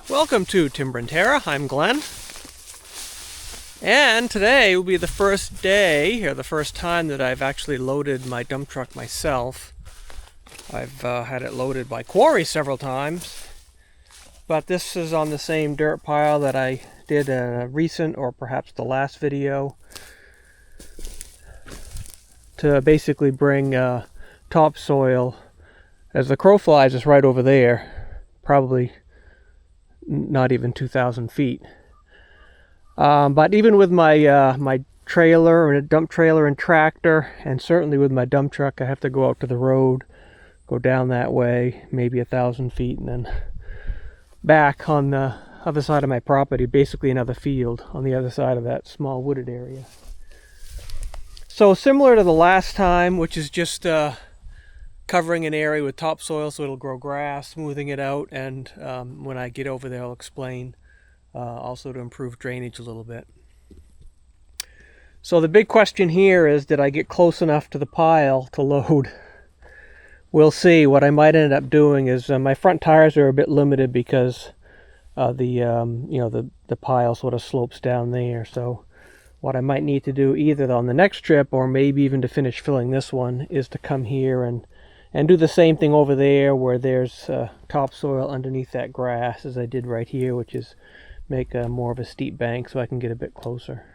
Welcome to Timber&Terra. I'm Glenn. And today will be the first day, or the first time that I've actually loaded my dump truck myself. I've had it loaded by quarry several times, but this is on the same dirt pile that I did in a recent, or perhaps the last video, to basically bring topsoil. As the crow flies, it's right over there, probably not even 2,000 feet. But even with my my trailer and a dump trailer and tractor, and certainly with my dump truck, I have to go out to the road, go down that way, maybe 1,000 feet, and then back on the other side of my property, basically another field on the other side of that small wooded area. So similar to the last time, which is just covering an area with topsoil so it'll grow grass, smoothing it out, and when I get over there I'll explain also to improve drainage a little bit. So the big question here is, did I get close enough to the pile to load? We'll see. What I might end up doing is my front tires are a bit limited because the pile sort of slopes down there. So what I might need to do either on the next trip, or maybe even to finish filling this one, is to come here and do the same thing over there where there's topsoil underneath that grass as I did right here, which is make more of a steep bank so I can get a bit closer.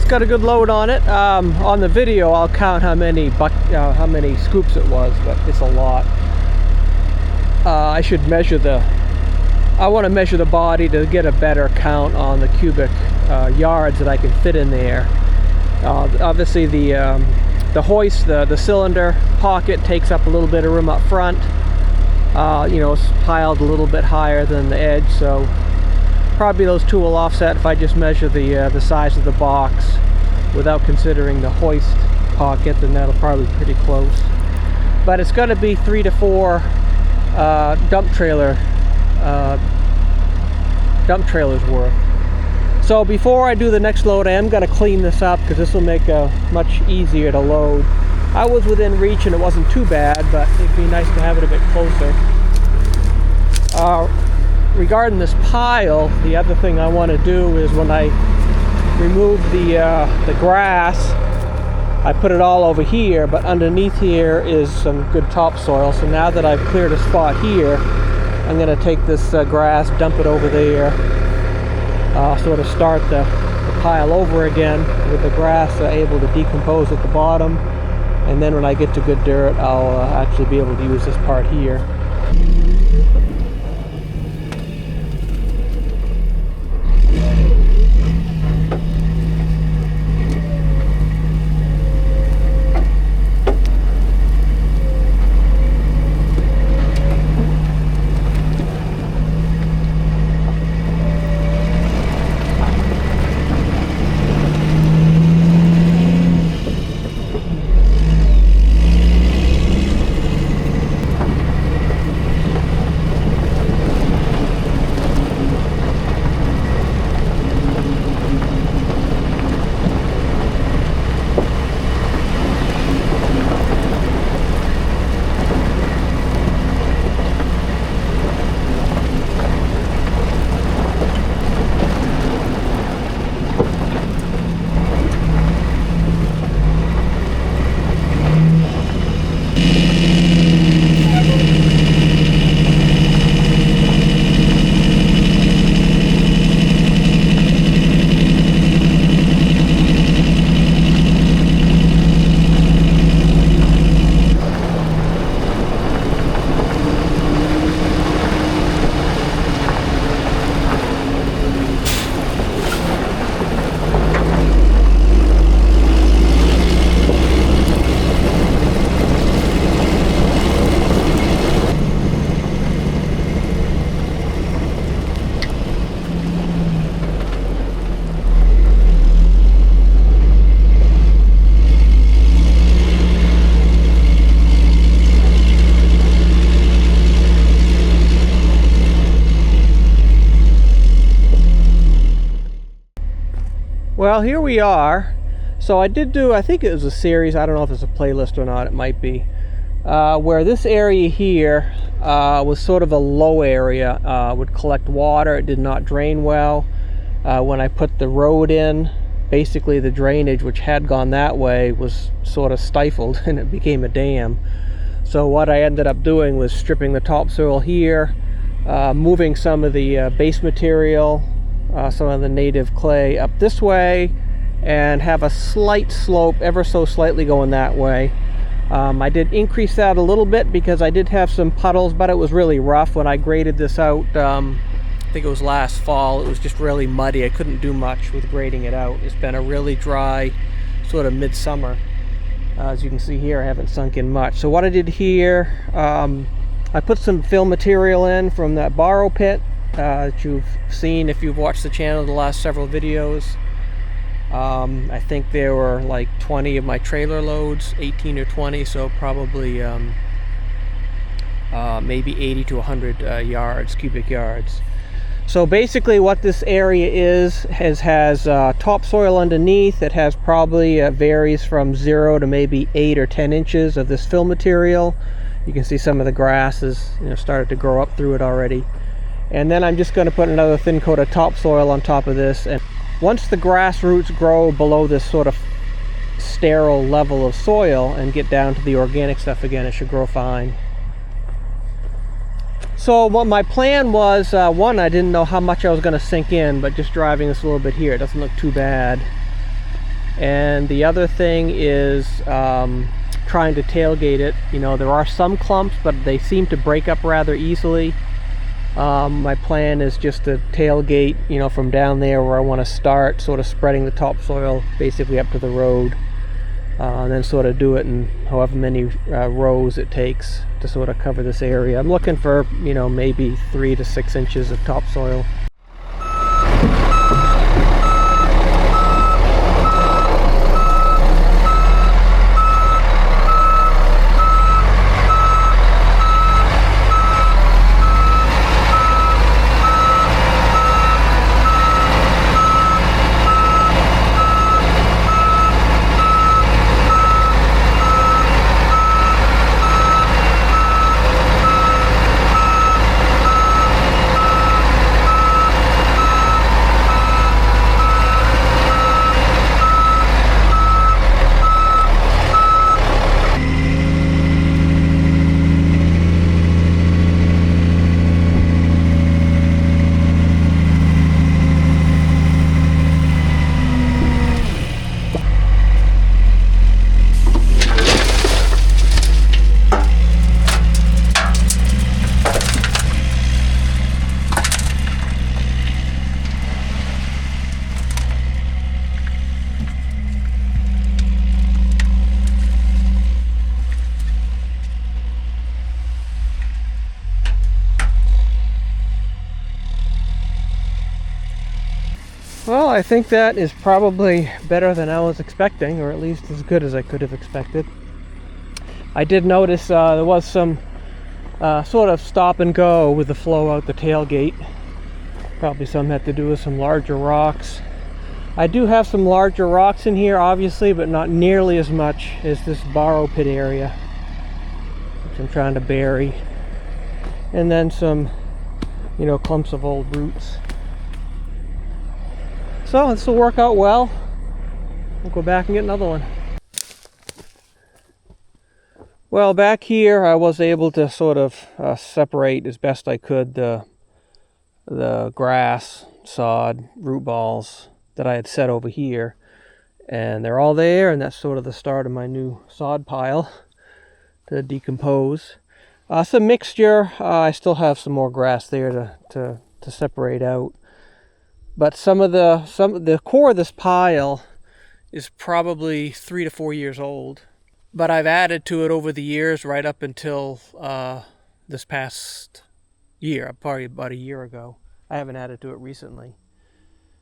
Got a good load on it. On the video I'll count how many scoops it was, but it's a lot. I should measure I want to measure the body to get a better count on the cubic yards that I can fit in there. Obviously the hoist, the cylinder pocket takes up a little bit of room up front. It's piled a little bit higher than the edge, so probably those two will offset if I just measure the size of the box without considering the hoist pocket, then that'll probably be pretty close. But it's going to be 3 to 4 dump trailers worth. So before I do the next load, I am going to clean this up because this will make it much easier to load. I was within reach and it wasn't too bad, but it'd be nice to have it a bit closer. Regarding this pile, the other thing I want to do is when I remove the grass, I put it all over here, but underneath here is some good topsoil. So now that I've cleared a spot here, I'm going to take this grass, dump it over there, sort of start the pile over again with the grass able to decompose at the bottom, and then when I get to good dirt, I'll actually be able to use this part here. Well, here we are. So I did do, I think it was a series, I don't know if it's a playlist or not, it might be, where this area here was sort of a low area, would collect water. It did not drain well. When I put the road in, basically the drainage, which had gone that way, was sort of stifled and it became a dam. So what I ended up doing was stripping the topsoil here, moving some of the base material, some of the native clay up this way, and have a slight slope, ever so slightly, going that way. I did increase that a little bit because I did have some puddles, but it was really rough when I graded this out. I think it was last fall. It was just really muddy. I couldn't do much with grading it out. It's been a really dry sort of midsummer. As you can see here, I haven't sunk in much. So what I did here, I put some fill material in from that borrow pit that you've seen if you've watched the channel the last several videos. I think there were like 20 of my trailer loads, 18 or 20, so probably maybe 80 to 100 cubic yards. So basically what this area has topsoil underneath. It has probably varies from 0 to maybe 8 or 10 inches of this fill material. You can see some of the grass has started to grow up through it already. And then I'm just going to put another thin coat of topsoil on top of this. And once the grass roots grow below this sort of sterile level of soil and get down to the organic stuff again, it should grow fine. So what my plan was, one, I didn't know how much I was going to sink in, but just driving this a little bit here, it doesn't look too bad. And the other thing is trying to tailgate it. There are some clumps, but they seem to break up rather easily. My plan is just to tailgate, from down there where I want to start, sort of spreading the topsoil basically up to the road, and then sort of do it in however many rows it takes to sort of cover this area. I'm looking for, maybe 3 to 6 inches of topsoil. Well, I think that is probably better than I was expecting, or at least as good as I could have expected. I did notice there was some sort of stop and go with the flow out the tailgate. Probably some had to do with some larger rocks. I do have some larger rocks in here, obviously, but not nearly as much as this borrow pit area, which I'm trying to bury. And then some, clumps of old roots. So this will work out well. We'll go back and get another one. Well, back here I was able to sort of separate as best I could the grass, sod, root balls that I had set over here. And they're all there, and that's sort of the start of my new sod pile to decompose. Some mixture. I still have some more grass there to separate out. But some of the core of this pile is probably 3 to 4 years old. But I've added to it over the years, right up until this past year, probably about a year ago. I haven't added to it recently.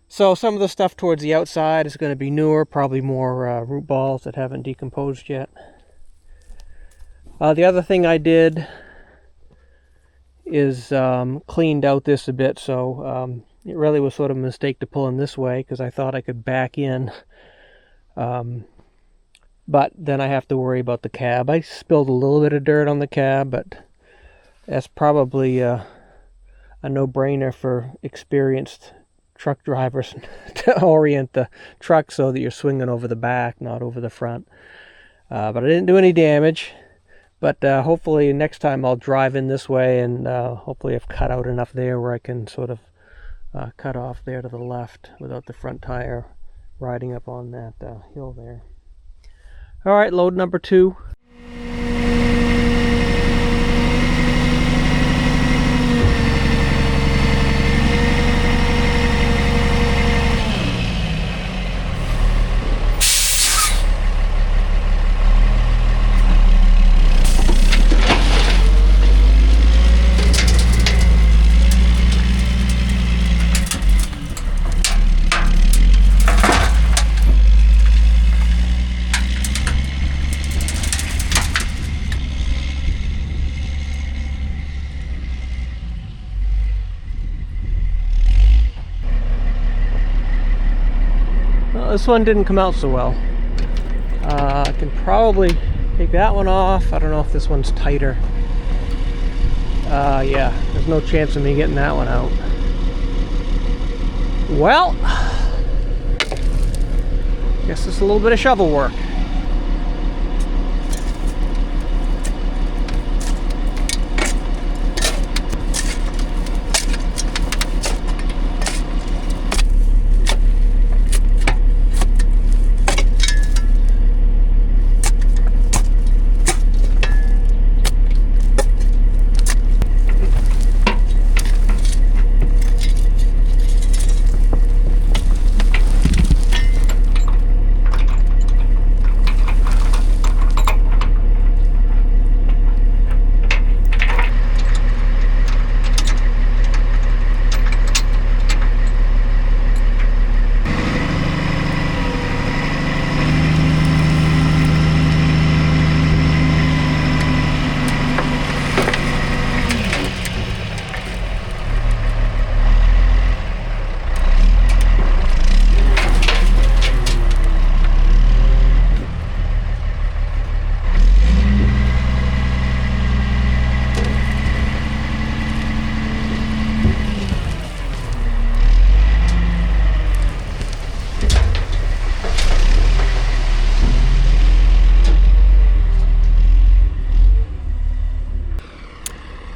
So some of the stuff towards the outside is going to be newer, probably more root balls that haven't decomposed yet. The other thing I did is cleaned out this a bit. So It really was sort of a mistake to pull in this way because I thought I could back in. But then I have to worry about the cab. I spilled a little bit of dirt on the cab, but that's probably a no-brainer for experienced truck drivers to orient the truck so that you're swinging over the back, not over the front. But I didn't do any damage. But hopefully next time I'll drive in this way, and hopefully I've cut out enough there where I can sort of cut off there to the left without the front tire riding up on that hill there. All right, load number 2. This one didn't come out so well. I can probably take that one off. I don't know if this one's tighter. Yeah, there's no chance of me getting that one out. Well, guess it's a little bit of shovel work.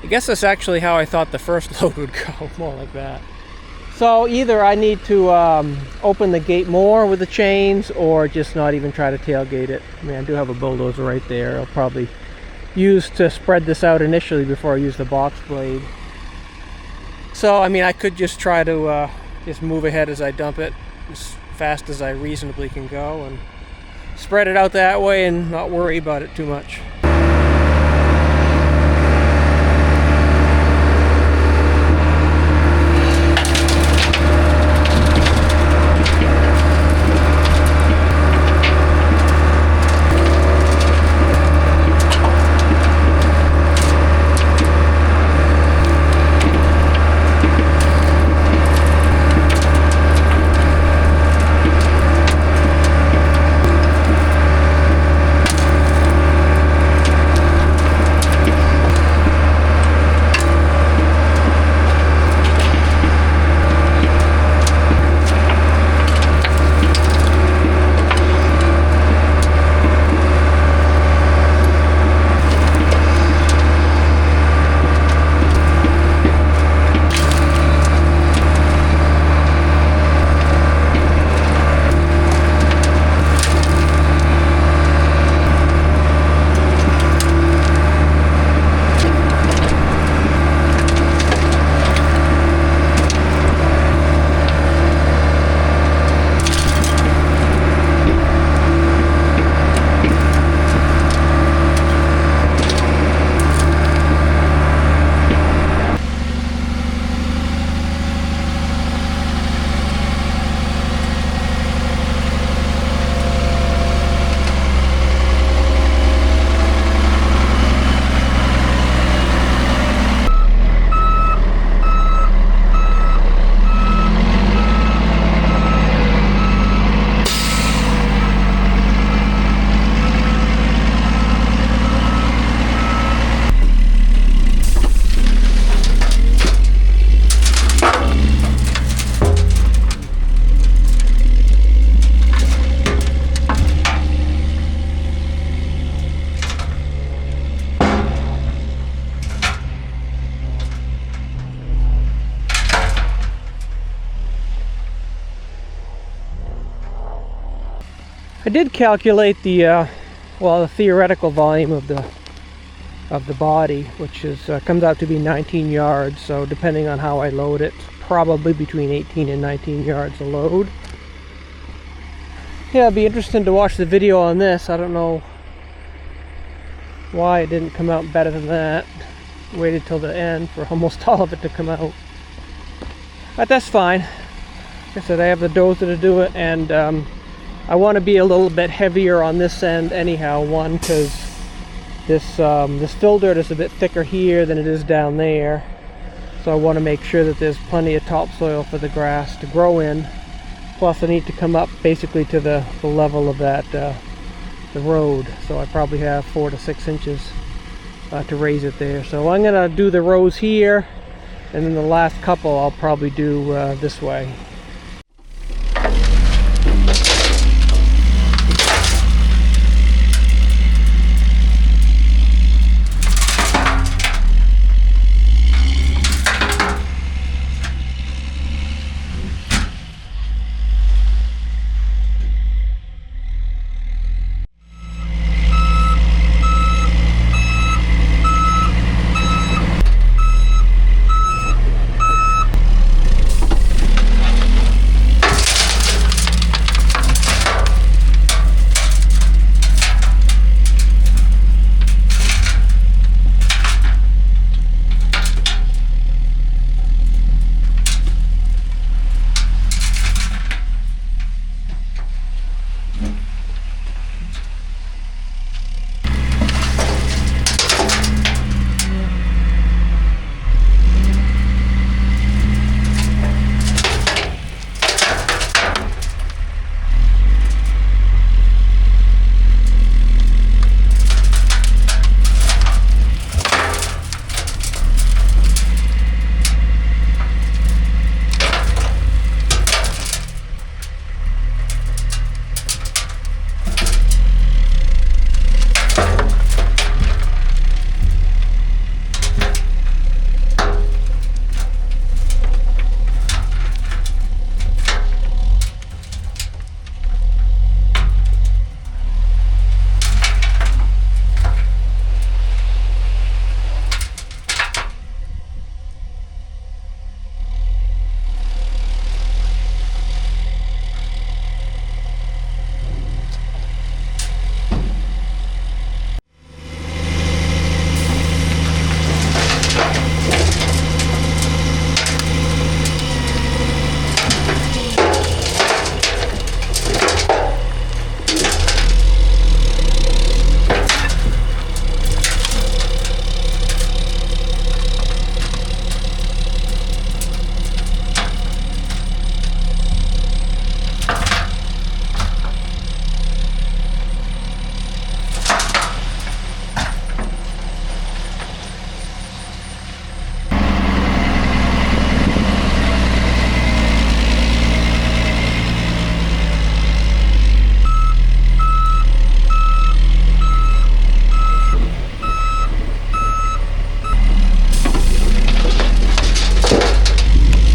I guess that's actually how I thought the first load would go, more like that. So either I need to open the gate more with the chains or just not even try to tailgate it. I mean, I do have a bulldozer right there. I'll probably use to spread this out initially before I use the box blade. So, I mean, I could just try to just move ahead as I dump it as fast as I reasonably can go and spread it out that way and not worry about it too much. I did calculate the the theoretical volume of the body, which is comes out to be 19 yards. So depending on how I load it, probably between 18 and 19 yards a load. Yeah, it'd be interesting to watch the video on this. I don't know why it didn't come out better than that. Waited till the end for almost all of it to come out. But that's fine. Like I said, I have the dozer to do it, and I want to be a little bit heavier on this end anyhow. One, because this fill dirt is a bit thicker here than it is down there. So I want to make sure that there's plenty of topsoil for the grass to grow in. Plus I need to come up basically to the level of that the road. So I probably have 4 to 6 inches to raise it there. So I'm going to do the rows here, and then the last couple I'll probably do this way.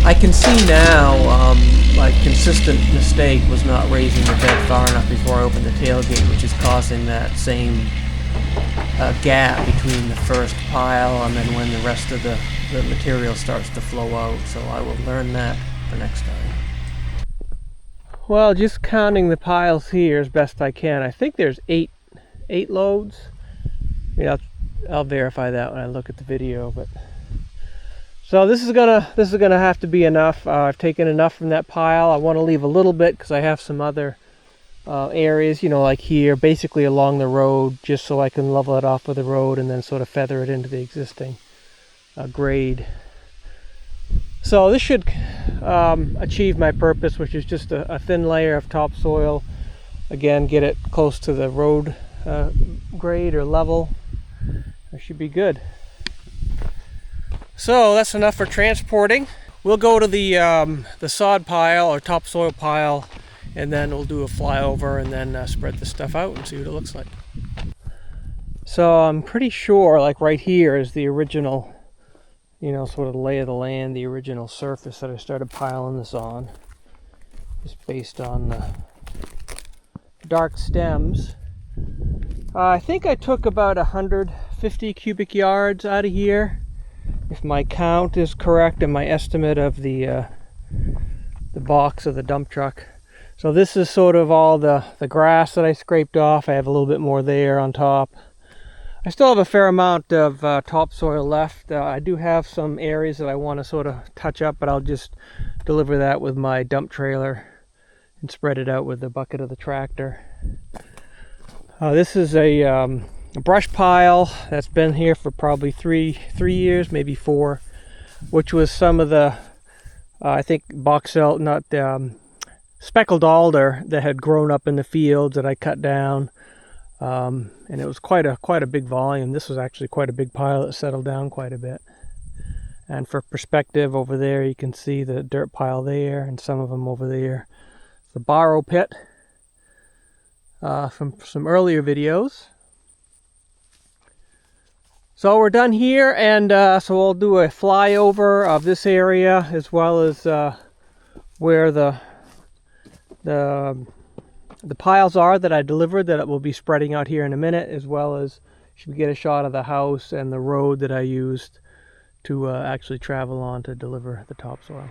I can see now my consistent mistake was not raising the bed far enough before I opened the tailgate, which is causing that same gap between the first pile and then when the rest of the material starts to flow out. So I will learn that for next time. Well, just counting the piles here as best I can, I think there's eight loads. Yeah, I'll verify that when I look at the video. But so this is gonna have to be enough. I've taken enough from that pile. I want to leave a little bit because I have some other areas, you know, like here, basically along the road, just so I can level it off with the road and then sort of feather it into the existing grade. So this should achieve my purpose, which is just a thin layer of topsoil. Again, get it close to the road grade or level. That should be good. So that's enough for transporting. We'll go to the sod pile or topsoil pile, and then we'll do a flyover and then spread the stuff out and see what it looks like. So I'm pretty sure, like right here is the original, you know, sort of lay of the land, the original surface that I started piling this on, just based on the dark stems. I think I took about 150 cubic yards out of here, if my count is correct and my estimate of the box of the dump truck. So this is sort of all the grass that I scraped off. I have a little bit more there on top. I still have a fair amount of topsoil left. I do have some areas that I want to sort of touch up, but I'll just deliver that with my dump trailer and spread it out with the bucket of the tractor. This is a brush pile that's been here for probably three years, maybe 4, which was some of the I think box elk, not speckled alder that had grown up in the fields that I cut down. And it was quite a big volume. This was actually quite a big pile that settled down quite a bit. And for perspective, over there you can see the dirt pile there and some of them over there. The borrow pit from some earlier videos. So we're done here, and so we'll do a flyover of this area as well as where the piles are that I delivered, that it will be spreading out here in a minute, as well as should we get a shot of the house and the road that I used to actually travel on to deliver the topsoil.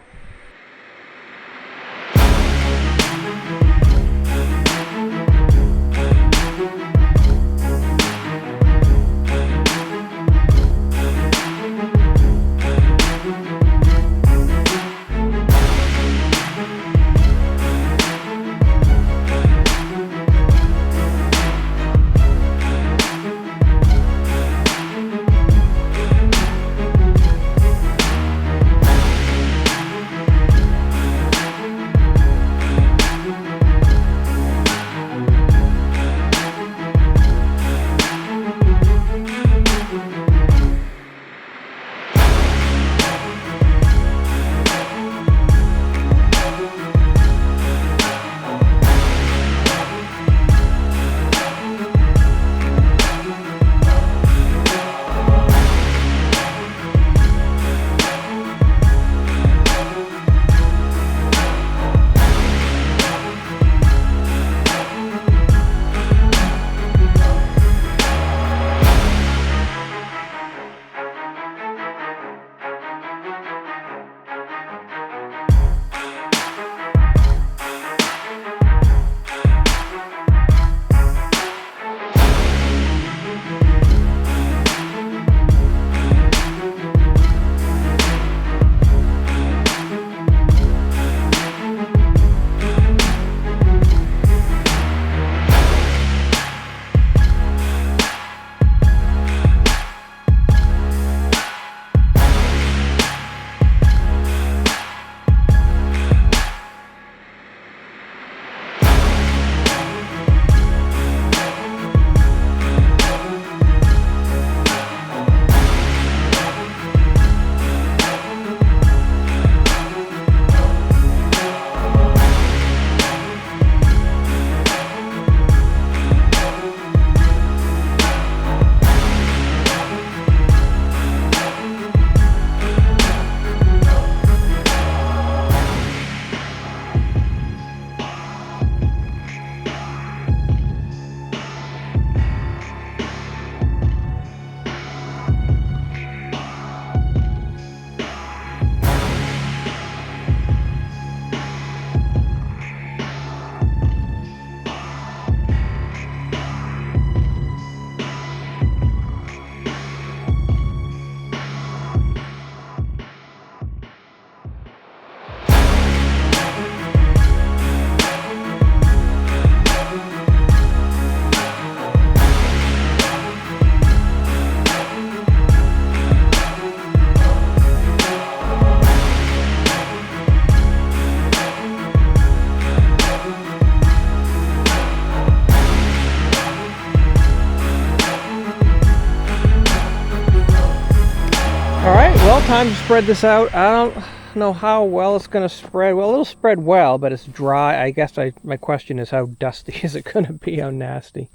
Well, time to spread this out. I don't know how well it's going to spread. Well, it'll spread well, but it's dry. I guess my question is, how dusty is it going to be? How nasty?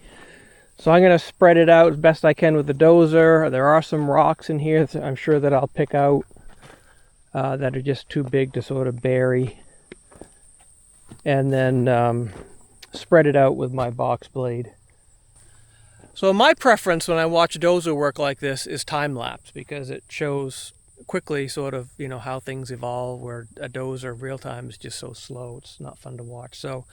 So I'm going to spread it out as best I can with the dozer. There are some rocks in here that I'm sure that I'll pick out that are just too big to sort of bury. And then spread it out with my box blade. So my preference when I watch dozer work like this is time lapse, because it shows quickly sort of, you know, how things evolve, where a dozer real time is just so slow. It's not fun to watch. So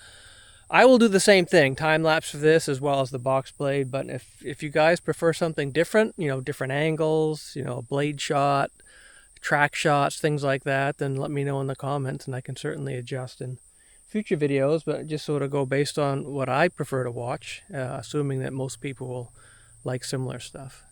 I will do the same thing, time lapse for this as well as the box blade. But if you guys prefer something different, you know, different angles, you know, blade shot, track shots, things like that, then let me know in the comments and I can certainly adjust in future videos. But just sort of go based on what I prefer to watch, assuming that most people will like similar stuff.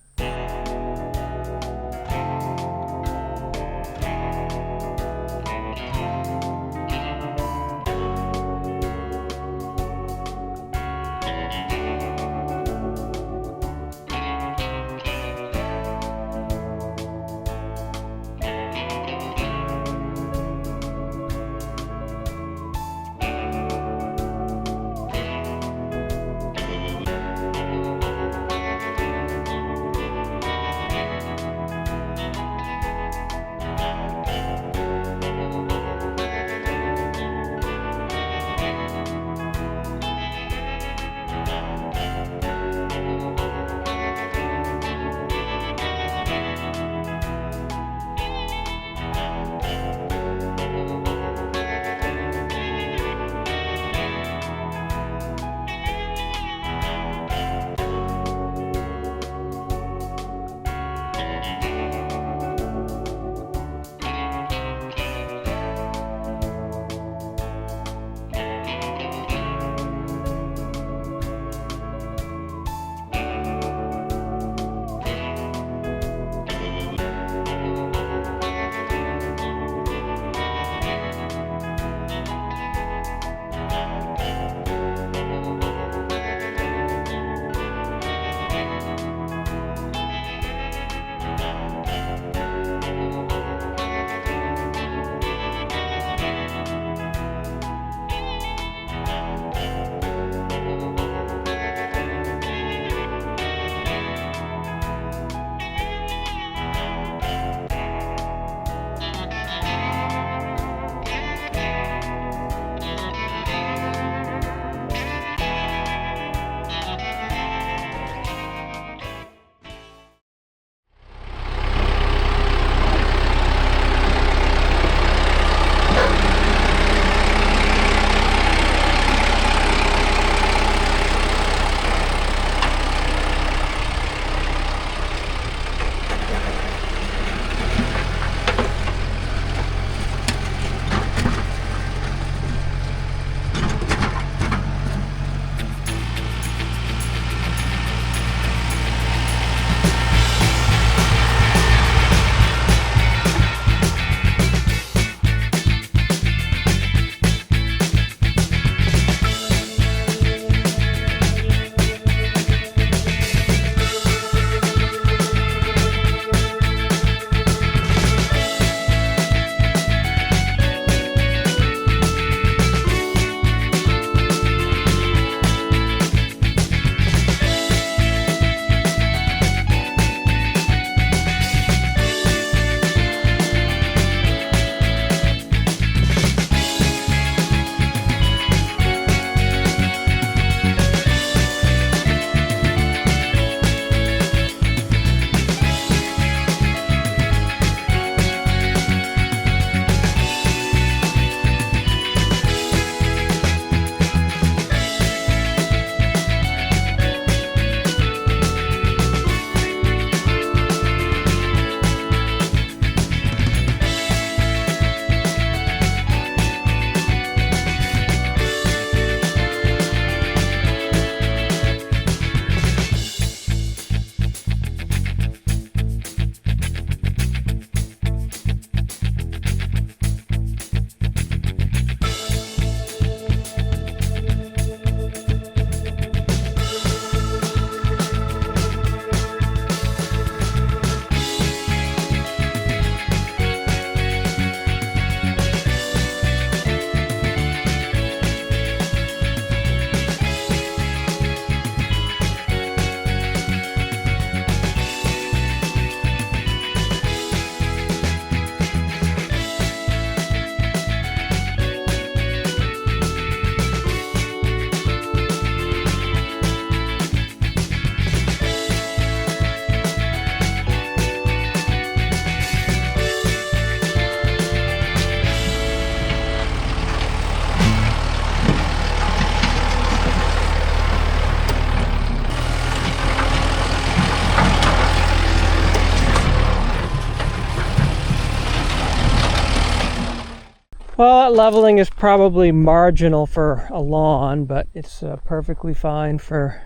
Well, that leveling is probably marginal for a lawn, but it's perfectly fine for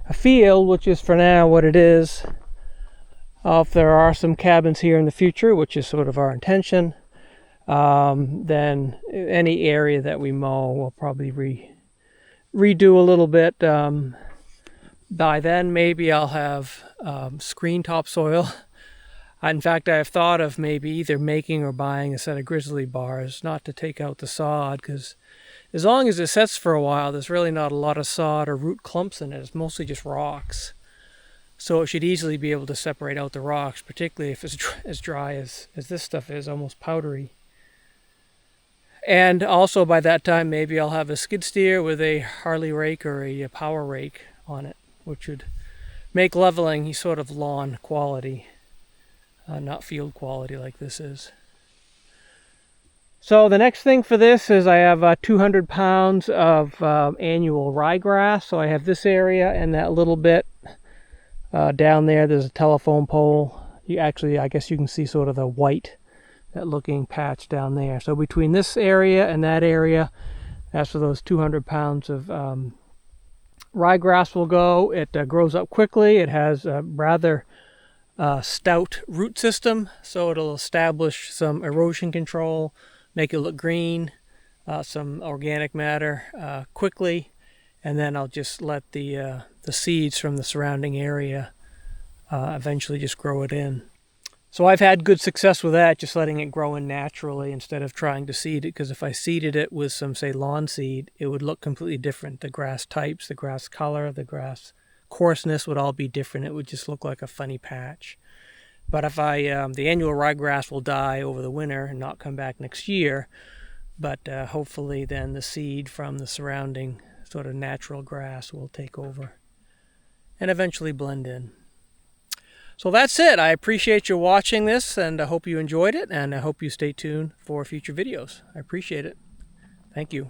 a field, which is for now what it is. If there are some cabins here in the future, which is sort of our intention, then any area that we mow will probably redo a little bit. By then, maybe I'll have screen topsoil. In fact, I have thought of maybe either making or buying a set of grizzly bars, not to take out the sod, because as long as it sets for a while, there's really not a lot of sod or root clumps in it. It's mostly just rocks. So it should easily be able to separate out the rocks, particularly if it's as dry as this stuff is, almost powdery. And also by that time, maybe I'll have a skid steer with a Harley rake or a power rake on it, which would make leveling sort of lawn quality. Not field quality like this is. So the next thing for this is I have 200 pounds of annual ryegrass. So I have this area and that little bit down there. There's a telephone pole. I guess you can see sort of the white, that looking patch down there. So between this area and that area, that's where those 200 pounds of ryegrass will go. It grows up quickly. It has a rather stout root system, so it'll establish some erosion control, make it look green, some organic matter quickly, and then I'll just let the seeds from the surrounding area eventually just grow it in. So I've had good success with that, just letting it grow in naturally instead of trying to seed it, because if I seeded it with some, say, lawn seed, it would look completely different. The grass types, the grass color, the grass coarseness would all be different. It would just look like a funny patch. But if the annual ryegrass will die over the winter and not come back next year, but hopefully then the seed from the surrounding sort of natural grass will take over and eventually blend in. So that's it. I appreciate you watching this, and I hope you enjoyed it, and I hope you stay tuned for future videos. I appreciate it. Thank you.